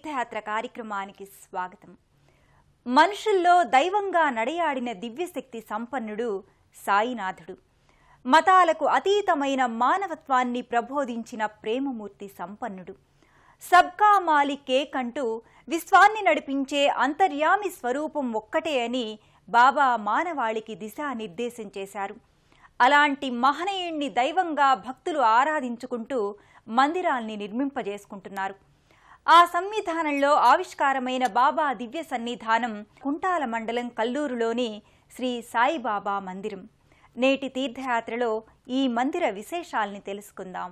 తీర్థయాత్ర కార్యక్రమానికి స్వాగతం. మనుషుల్లో దైవంగా నడయాడిన దివ్యశక్తి సంపన్నుడు సాయినాథుడు. మతాలకు అతీతమైన మానవత్వాన్ని ప్రబోధించిన ప్రేమమూర్తి సంపన్నుడు. సబ్కా మాలిక్ ఏక్ అంటూ విశ్వాన్ని నడిపించే అంతర్యామి స్వరూపం ఒక్కటే అని బాబా మానవాళికి దిశానిర్దేశం చేశారు. అలాంటి మహనీయుణ్ణి దైవంగా భక్తులు ఆరాధించుకుంటూ మందిరాల్ని నిర్మింపజేసుకుంటున్నారు. ఆ సన్నిధానంలో ఆవిష్కారమైన బాబా దివ్య సన్నిధానం కుంటాల మండలం కల్లూరులోని శ్రీ సాయిబాబా మందిరం. నేటి తీర్థయాత్రలో ఈ మందిర విశేషాల్ని తెలుసుకుందాం.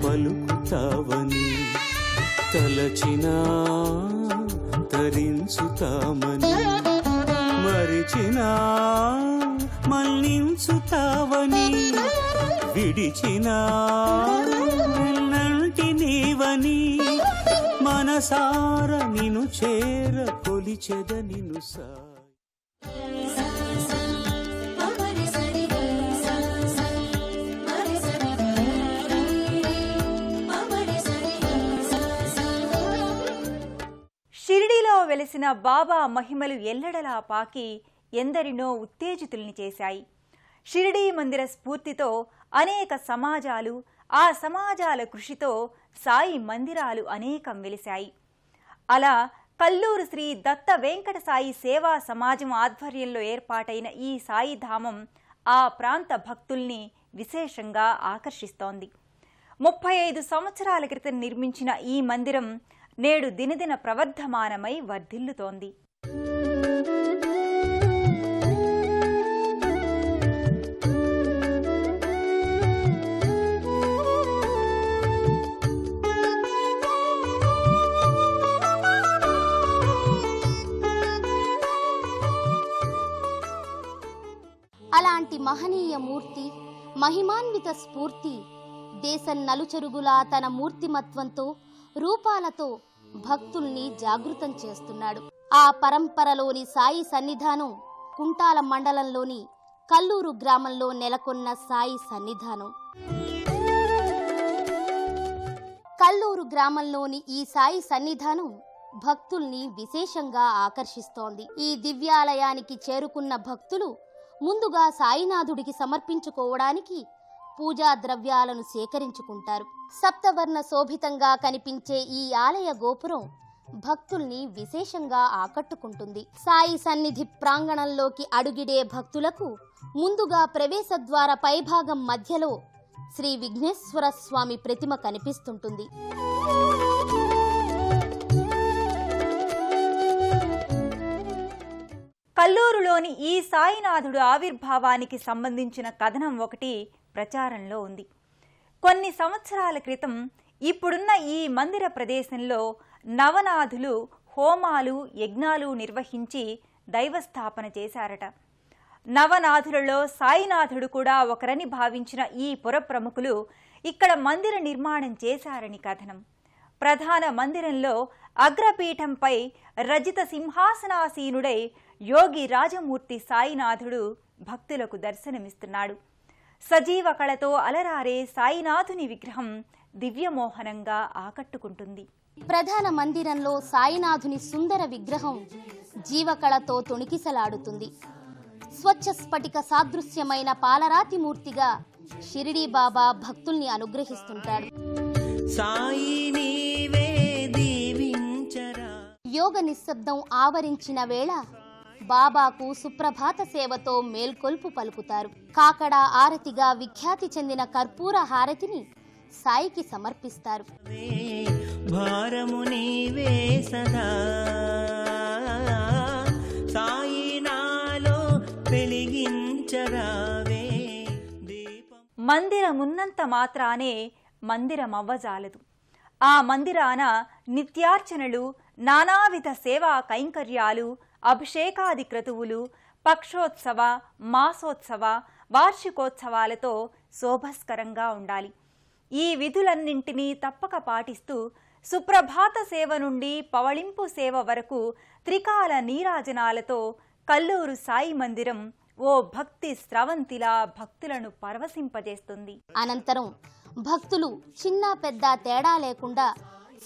పలుకుతావని తలచినా తరించుతామని మరిచినా మన్నించుతావని విడిచినా నంటి నీవని మనసార నిను చేర కొలిచెద నిను సా. షిరిడీలో వెలిసిన బాబా మహిమలు ఎల్లడలా పాకి ఎందరినో ఉత్తేజితుల్ని చేశాయి. షిరిడీ మందిర స్ఫూర్తితో అనేక సమాజాలు, ఆ సమాజాల కృషితో సాయి మందిరాలు అనేకం వెలిశాయి. అలా కల్లూరు శ్రీ దత్త వెంకట సాయి సేవా సమాజం ఆధ్వర్యంలో ఏర్పాటైన ఈ సాయిధామం ఆ ప్రాంత భక్తుల్ని విశేషంగా ఆకర్షిస్తోంది. 35 సంవత్సరాల క్రితం నిర్మించిన ఈ మందిరం నేడు దినదిన ప్రవర్ధమానమై వర్ధిల్లుతోంది. అలాంటి మహనీయ మూర్తి, మహిమాన్విత స్ఫూర్తి దేశం నలుచెరుగులా తన మూర్తిమత్వంతో, రూపాలతో భక్తుల్ని జాగృతం చేస్తున్నాడు. ఆ పరంపరలోని సాయి సన్నిధానం కుంటాల మండలంలోని కల్లూరు గ్రామంలో నెలకొన్న సాయి సన్నిధానం. కల్లూరు గ్రామంలోని ఈ సాయి సన్నిధానం భక్తుల్ని విశేషంగా ఆకర్షిస్తోంది. ఈ దివ్యాలయానికి చేరుకున్న భక్తులు ముందుగా సాయినాథుడికి సమర్పించుకోవడానికి పూజా ద్రవ్యాలను సేకరించుకుంటారు. సప్తవర్ణ శోభితంగా కనిపించే ఈ ఆలయ గోపురం భక్తుల్ని విశేషంగా ఆకట్టుకుంటుంది. సాయి సన్నిధి ప్రాంగణంలోకి అడుగిడే భక్తులకు ముందుగా ప్రవేశద్వార పైభాగం మధ్యలో శ్రీ విఘ్నేశ్వర స్వామి ప్రతిమ కనిపిస్తుంటుంది. కల్లూరులోని ఈ సాయినాథుడు ఆవిర్భావానికి సంబంధించిన కథనం ఒకటి ప్రచారంలో ఉంది. కొన్ని సంవత్సరాల క్రితం ఇప్పుడున్న ఈ మందిర ప్రదేశంలో నవనాథులు హోమాలు, యజ్ఞాలు నిర్వహించి దైవస్థాపన చేశారట. నవనాథులలో సాయినాథుడు కూడా ఒకరని భావించిన ఈ పుర ప్రముఖులు ఇక్కడ మందిర నిర్మాణం చేశారని కథనం. ప్రధాన మందిరంలో అగ్రపీఠంపై రజిత సింహాసనాసీనుడై యోగి రాజమూర్తి సాయినాథుడు భక్తులకు దర్శనమిస్తున్నాడు. సజీవ కళతో అలరారే సాయినాథుని విగ్రహం దివ్యమోహనంగా ఆకట్టుకుంటుంది. ప్రధాన మందిరంలో సాయినాథుని సుందర విగ్రహం జీవకళతో తొణికిసలాడుతుంది. స్వచ్ఛ స్ఫటిక సాదృశ్యమైన పాలరాతి మూర్తిగా షిరిడీ బాబా భక్తుల్ని అనుగ్రహిస్తుంటాడు. యోగ నిశ్శబ్దం ఆవరించిన వేళ బాబాకు సుప్రభాత సేవతో మేల్కొల్పు పలుకుతారు. కాకడ ఆరతిగా విఖ్యాతి చెందిన కర్పూర హారతిని సాయికి సమర్పిస్తారు. మందిరమున్నంత మాత్రానే మందిరమవ్వజాలదు. ఆ మందిరాన నిత్యార్చనలు, నానావిధ సేవా కైంకర్యాలు, అభిషేకాది క్రతువులు, పక్షోత్సవ, మాసోత్సవ, వార్షికోత్సవాలతో శోభస్కరంగా ఉండాలి. ఈ విధులన్నింటినీ తప్పక పాటిస్తూ సుప్రభాత సేవ నుండి పవళింపు సేవ వరకు త్రికాల నీరాజనాలతో కల్లూరు సాయి మందిరం ఓ భక్తి స్రవంతిలా భక్తులను పరవశింపజేస్తుంది. అనంతరం భక్తులు చిన్న పెద్ద తేడా లేకుండా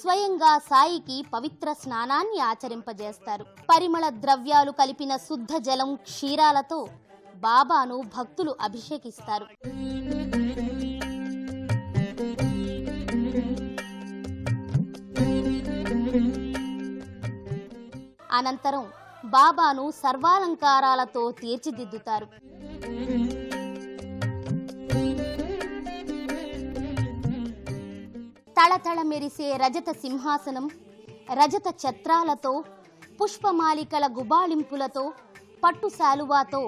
స్వయంగా సాయికి పవిత్ర స్నానాన్ని ఆచరింపజేస్తారు. పరిమళ ద్రవ్యాలు కలిపిన శుద్ధ జలం క్షీరాలతో బాబాను భక్తులు అభిషేకిస్తారు. అనంతరం బాబాను సర్వాలంకారాలతో తీర్చిదిద్దుతారు. తళతళ మెరిసే రజత సింహాసనం, రజత ఛత్రాలతో, పుష్పమాలికల గుబాళింపులతో, పట్టు శాలువాతో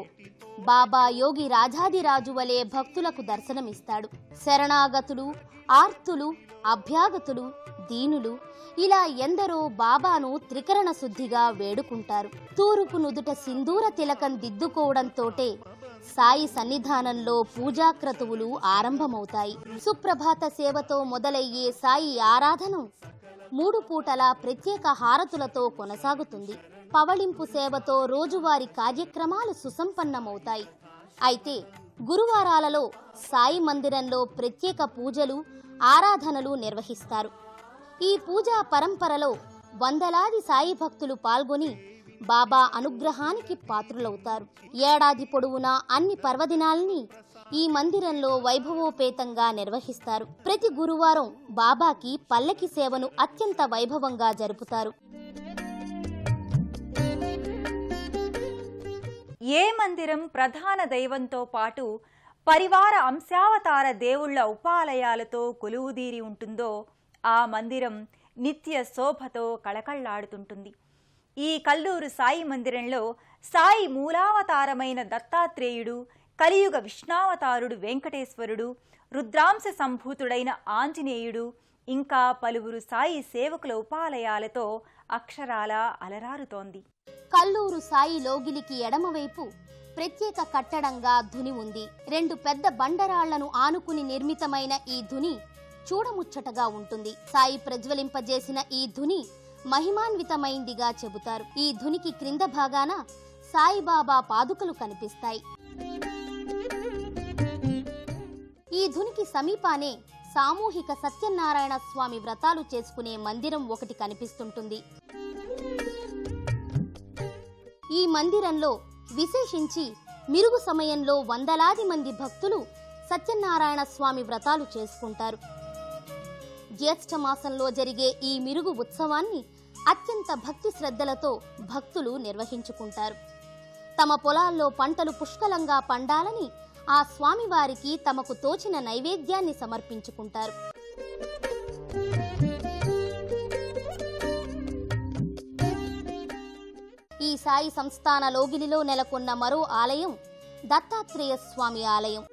బాబా యోగి రాజాదిరాజు వలె భక్తులకు దర్శనమిస్తాడు. శరణాగతులు, ఆర్తులు, అభ్యాగతులు, దీనులు ఇలా ఎందరో బాబాను త్రికరణ శుద్ధిగా వేడుకుంటారు. తూరుపు నుదుట సింధూర తిలకం దిద్దుకోవడంతోటే సాయి సన్నిధానంలో పూజాక్రతువులు ఆరంభమవుతాయి. సుప్రభాత సేవతో మొదలయ్యే సాయి ఆరాధన 3 పూటల ప్రత్యేక హారతులతో కొనసాగుతుంది. పవళింపు సేవతో రోజువారీ కార్యక్రమాలు సుసంపన్నమవుతాయి. అయితే గురువారాలలో సాయి మందిరంలో ప్రత్యేక పూజలు, ఆరాధనలు నిర్వహిస్తారు. ఈ పూజా పరంపరలో వందలాది సాయి భక్తులు పాల్గొని బాబా అనుగ్రహానికి పాత్రులవుతారు. ఏడాది పొడవునా అన్ని పర్వదినాల్ని ఈ మందిరంలో వైభవోపేతంగా నిర్వహిస్తారు. ప్రతి గురువారం బాబాకి పల్లకి సేవను అత్యంత వైభవంగా జరుపుతారు. ఏ మందిరం ప్రధాన దైవంతో పాటు పరివార అంశావతార దేవుళ్ల ఉపాలయాలతో కొలువుదీరి ఉంటుందో ఆ మందిరం నిత్య శోభతో కళకళ్లాడుతుంటుంది. ఈ కల్లూరు సాయి మందిరంలో సాయి మూలావతారమైన దత్తాత్రేయుడు, కలియుగ విష్ణావతారుడు వెంకటేశ్వరుడు, రుద్రాంశ సంభూతుడైన ఆంజనేయుడు, ఇంకా పలువురు సాయి సేవకుల ఉపాలయాలతో అక్షరాల అలరారుతోంది. కల్లూరు సాయి లోగిలికి ఎడమవైపు ప్రత్యేక కట్టడంగా ధుని ఉంది. 2 పెద్ద బండరాళ్లను ఆనుకుని నిర్మితమైన ఈ ధుని చూడముచ్చటగా ఉంటుంది. సాయి ప్రజ్వలింపజేసిన ఈ ధుని మహిమాన్వితమైందిగా చెబుతారు. ఈ ధునికి క్రింద భాగాన సాయిబాబా పాదుకలు కనిపిస్తాయి. ఈ ధునికి సమీపానే సామూహిక సత్యనారాయణ స్వామి వ్రతాలు చేసుకునే మందిరం ఒకటి కనిపిస్తుంటుంది. ఈ మందిరంలో విశేషించి మిరుగు సమయంలో వందలాది మంది భక్తులు సత్యనారాయణ స్వామి వ్రతాలు చేసుకుంటారు. జ్యేష్ఠ మాసంలో జరిగే ఈ మిరుగు ఉత్సవాన్ని అత్యంత భక్తి శ్రద్ధలతో భక్తులు నిర్వహించుకుంటారు. తమ పొలాల్లో పంటలు పుష్కలంగా పండాలని ఆ స్వామివారికి తమకు తోచిన నైవేద్యాన్ని సమర్పించుకుంటారు. ఈ సాయి సంస్థాన లోగిలిలో నెలకొన్న మరో ఆలయం దత్తాత్రేయ స్వామి ఆలయం.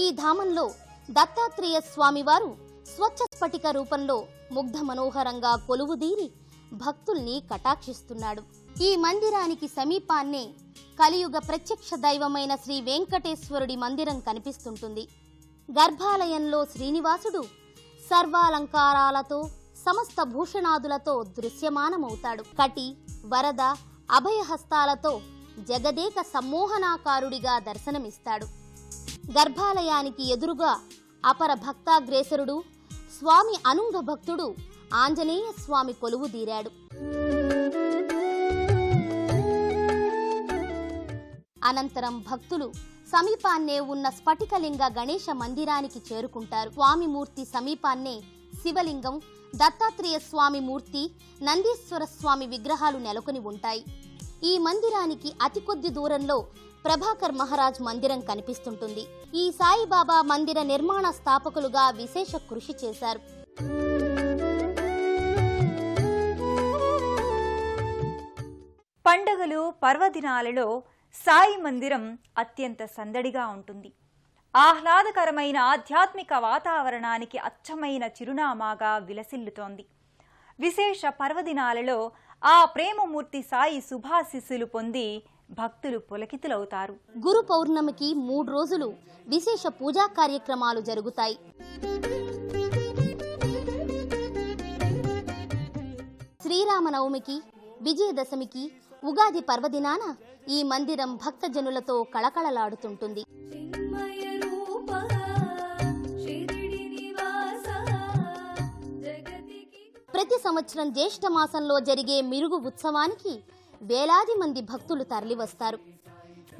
ఈ ధామంలో దత్తాత్రేయ స్వామివారు స్వచ్ఛ స్ఫటిక రూపంలో ముగ్ధ మనోహరంగా కొలువుదీరి భక్తుల్ని కటాక్షిస్తున్నాడు. ఈ మందిరానికి సమీపాన్నే కలియుగ ప్రత్యక్ష దైవమైన శ్రీ వెంకటేశ్వరుడి మందిరం కనిపిస్తుంటుంది. గర్భాలయంలో శ్రీనివాసుడు సర్వాలంకారాలతో సమస్త భూషణాదులతో దృశ్యమానమవుతాడు. కటి, వరద, అభయహస్తాలతో జగదేక సమ్మోహనాకారుడిగా దర్శనమిస్తాడు. గర్భాలయానికి ఎదురుగా అపర భక్తాగ్రేసరుడు స్వామి అనుంగ భక్తుడు ఆంజనేయ స్వామి కొలువుదీరాడు. అనంతరం భక్తులు సమీపాన్నే ఉన్న స్ఫటికలింగ గణేశ మందిరానికి చేరుకుంటారు. స్వామిమూర్తి సమీపాన్నే శివలింగం, దత్తాత్రేయ స్వామి మూర్తి, నందీశ్వర స్వామి విగ్రహాలు నెలకొని ఉంటాయి. ఈ మందిరానికి అతి కొద్ది దూరంలో ప్రభాకర్ మహారాజ్ మందిరం కనిపిస్తుంటుంది. ఈ సాయిబాబా మందిర నిర్మాణ స్థాపకులుగా విశేష కృషి చేశారు. పండుగలు, పర్వదినాలలో సాయి మందిరం అత్యంత సందడిగా ఉంటుంది. ఆహ్లాదకరమైన ఆధ్యాత్మిక వాతావరణానికి అచ్చమైన చిరునామాగా విలసిల్లుతోంది. విశేష పర్వదినాలలో ఆ ప్రేమమూర్తి సాయి శుభాశిస్సులు పొంది భక్తులు పులకితులవుతారు. గురు పౌర్ణమికి 3 రోజులు విశేష పూజా కార్యక్రమాలు జరుగుతాయి. శ్రీరామనవమికి, విజయదశమికి, ఉగాది పర్వదినాన ఈ మందిరం భక్తజనులతో కళకళలాడుతుంటుంది. ప్రతి సంవత్సరం జ్యేష్ఠ మాసంలో జరిగే మిరుగు ఉత్సవానికి వేలాది మంది భక్తులు తరలివస్తారు.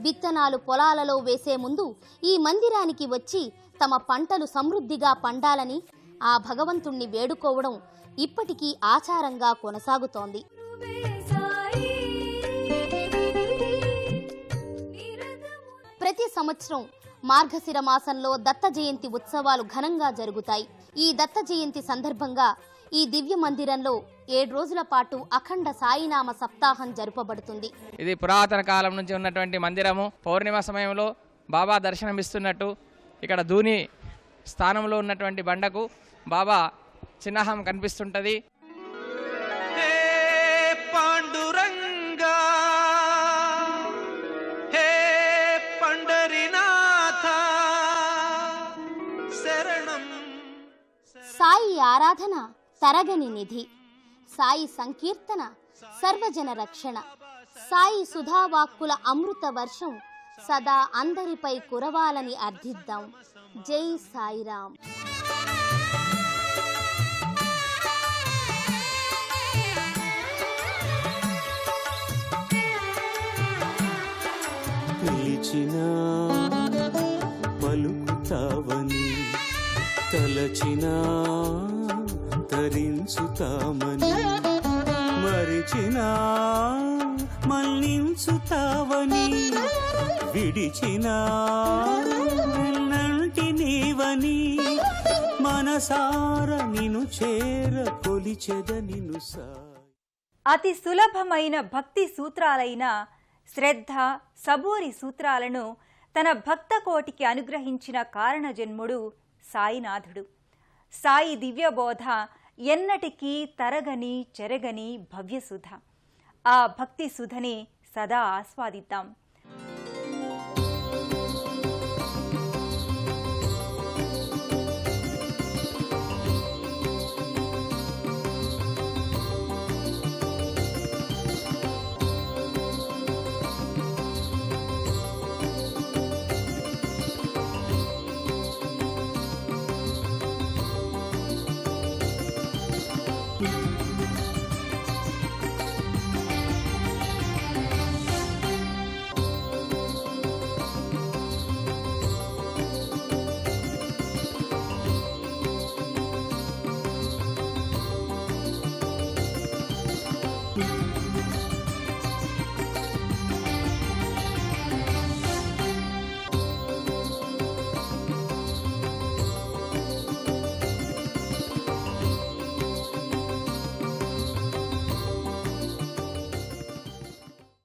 విత్తనాలు పొలాలలో వేసే ముందు ఈ మందిరానికి వచ్చి తమ పంటలు సమృద్ధిగా పండాలని ఆ భగవంతుణ్ణి వేడుకోవడం ఇప్పటికీ ఆచారంగా కొనసాగుతోంది. ప్రతి సంవత్సరం మార్గశిర మాసంలో దత్త జయంతి ఉత్సవాలు ఘనంగా జరుగుతాయి. ఈ దత్త జయంతి సందర్భంగా ఈ దివ్య మందిరంలో 7 రోజుల పాటు అఖండ సాయినామ సప్తాహం జరుపబడుతుంది. ఇది పురాతన కాలం నుంచి ఉన్నటువంటి మందిరము. పౌర్ణిమ సమయంలో బాబా దర్శనమిస్తున్నట్టు ఇక్కడ ధూని స్థానంలో ఉన్నటువంటి బండకు బాబా చిహ్నం కనిపిస్తుంటది. సాయి ఆరాధన తరగని నిధి, సాయి సంకీర్తన సర్వజన రక్షణ, సాయి సుధావాక్కుల అమృత వర్షం సదా అందరిపై కురవాలని అర్థిద్దాం. జై సాయిరాం. పిలిచినా పలుకుతావని, తలచినా తరించుతామని, మరిచినా మన్నించుతావని, విడిచినా వెన్నంటి నీవని, మనసార నిను చేర కొలిచెద నిను సాయి. అతి సులభమైన భక్తి సూత్రాలైన శ్రద్ధ, సబూరి సూత్రాలను తన భక్త కోటికి అనుగ్రహించిన కారణజన్ముడు సాయినాథుడు. సాయి దివ్యబోధ ఎన్నటికీ తరగని చెరగని భవ్యసుధ. ఆ భక్తి సుధని సదా ఆస్వాదిద్దాం.